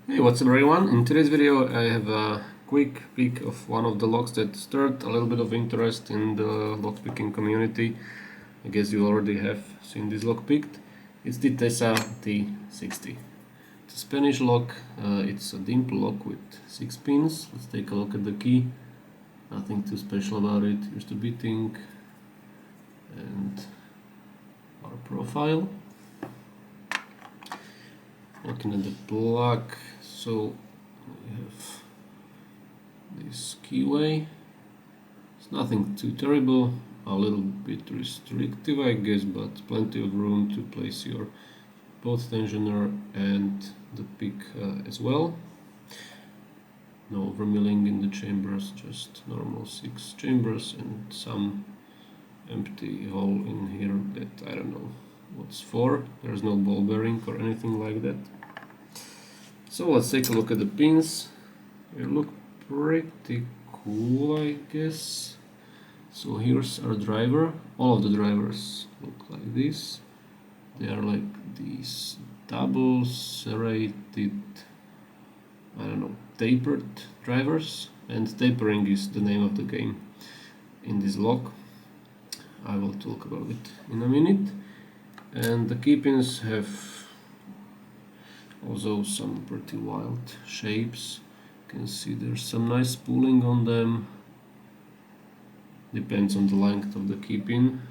Hey, what's up everyone? In today's video I have a quick peek of one of the locks that stirred a little bit of interest in the lockpicking community. I guess you already have seen this lock picked. It's the Tesa T60. It's a Spanish lock, it's a dimple lock with 6 pins. Let's take a look at the key. Nothing too special about it. Here's the beating and our profile. Looking at the plug, so we have this keyway. It's nothing too terrible, a little bit restrictive I guess, but plenty of room to place your both tensioner and the pick as well. No overmilling in the chambers, just normal 6 chambers and some empty hole in here that I don't know what's for. There's no ball bearing or anything like that. So let's take a look at the pins. They look pretty cool, I guess. So here's our driver. All of the drivers look like this. They are like these double serrated, I don't know, tapered drivers. And tapering is the name of the game in this lock. I will talk about it in a minute. And the key pins have also some pretty wild shapes. You can see there's some nice spooling on them. Depends on the length of the key pin.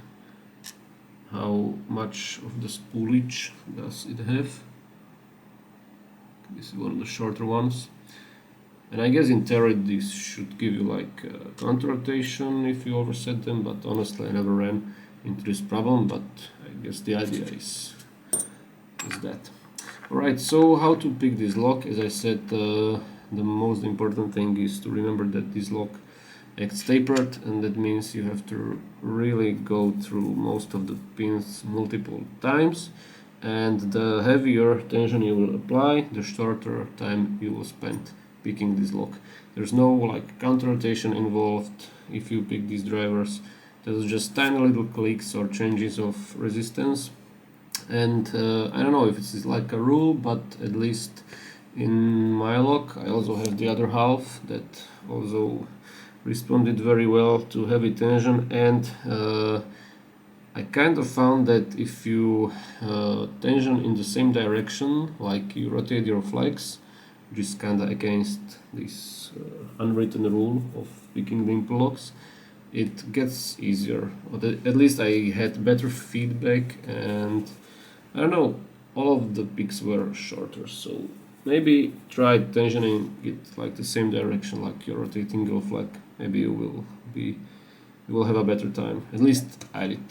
How much of the spoolage does it have? This is one of the shorter ones. And I guess in theory this should give you like counter rotation if you overset them, but honestly I never ran into this problem, but I guess the idea is that. Alright, so how to pick this lock? As I said, the most important thing is to remember that this lock acts tapered, and that means you have to really go through most of the pins multiple times, and the heavier tension you will apply, the shorter time you will spend picking this lock. There's no like counter rotation involved if you pick these drivers. There's just tiny little clicks or changes of resistance. And I don't know if it's like a rule, but at least in my lock I also have the other half that also responded very well to heavy tension, and I kind of found that if you tension in the same direction, like you rotate your flex, which is kind of against this unwritten rule of picking dimple locks, it gets easier. At least I had better feedback, and I don't know, all of the picks were shorter, so maybe try tensioning it like the same direction like you're rotating your flag. Maybe you will have a better time. At least I did.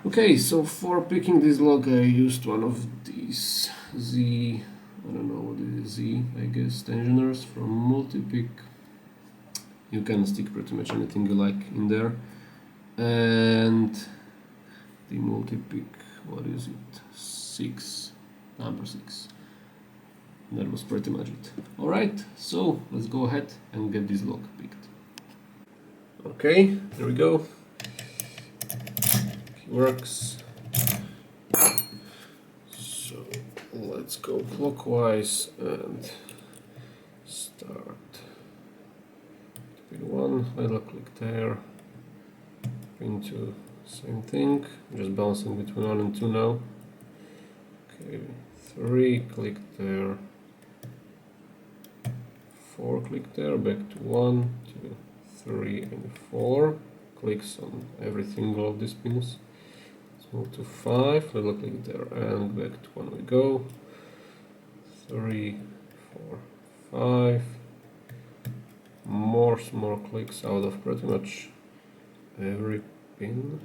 Okay, so for picking this lock I used one of these I don't know what it is, Z I guess, tensioners from Multipick. You can stick pretty much anything you like in there. And the Multipick, what is it, number 6. That was pretty much it. Alright, so let's go ahead and get this lock picked. Okay, here we go. It works. So let's go clockwise and start. Pin 1, little click there. Pin 2, same thing. Just bouncing between 1 and 2 now. Okay, 3, click there. 4, click there, back to 1, 2, 3 and 4. Clicks on every single of these pins. Let's move to 5, little click there and back to 1 we go. 3, 4, 5. More small clicks out of pretty much every pin.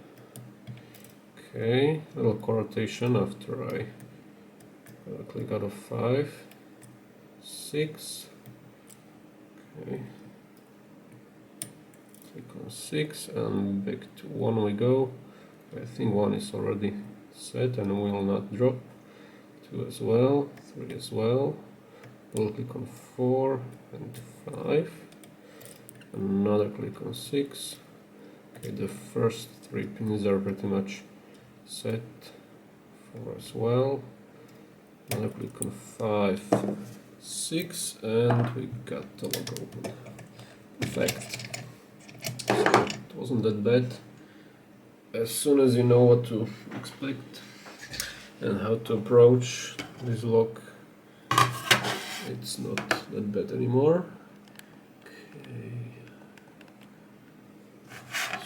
Okay, little rotation after I click out of 5, 6. Okay, click on 6 and back to 1 we go. I think 1 is already set and will not drop. 2 as well, 3 as well. We'll click on 4 and 5. Another click on 6. Okay, the first 3 pins are pretty much set. 4 as well. Now click on 5, 6, and we got the log open. Perfect. So it wasn't that bad. As soon as you know what to expect and how to approach this log, it's not that bad anymore. Okay.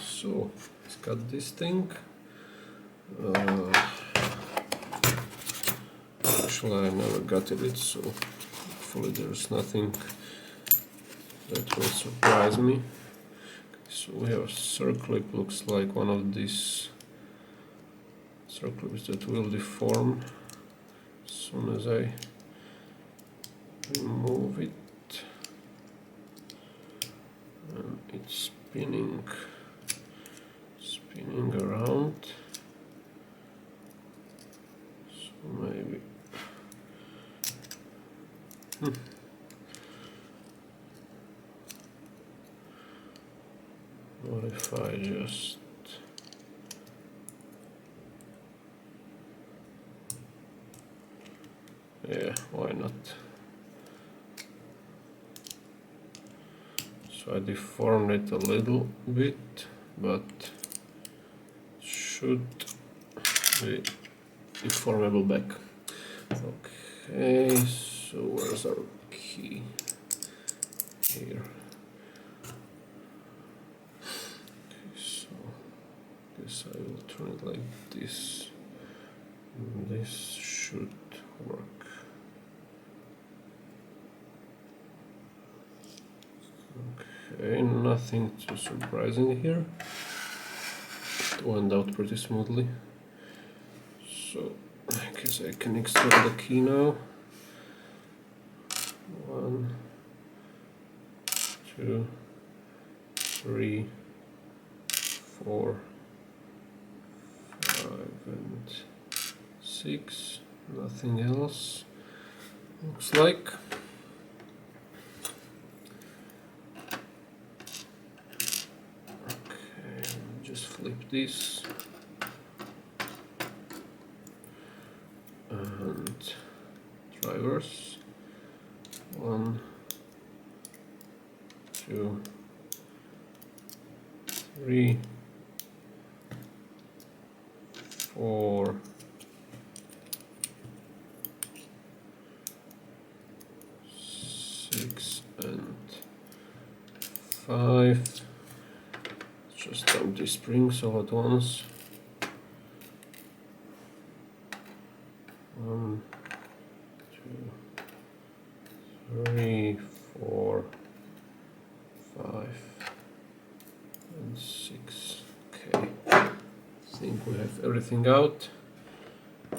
So let's cut this thing. Actually, I never gutted it, so hopefully there's nothing that will surprise me. So we have a circlip, looks like one of these circlips that will deform as soon as I remove it, and it's spinning around. So maybe what if I just why not? So I deformed it a little bit, but should be deformable back. Okay, so where's our key? Here. Okay, so guess I will turn it like this. This should work. Okay, nothing too surprising here. It went out pretty smoothly. So I guess I can extract the key now. 1, 2, 3, 4, 5, and 6. Nothing else. Looks like. Okay, just flip this. And drivers. 1, 2, 3, 4, 6, and 5. Just dump these springs all at once. 1, 2, 3, 4, 5, and 6. Okay, I think we have everything out.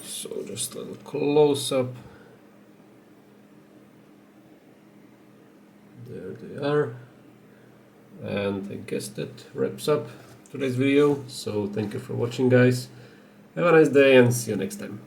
So just a little close up. There they are. And I guess that wraps up today's video. So thank you for watching, guys. Have a nice day and see you next time.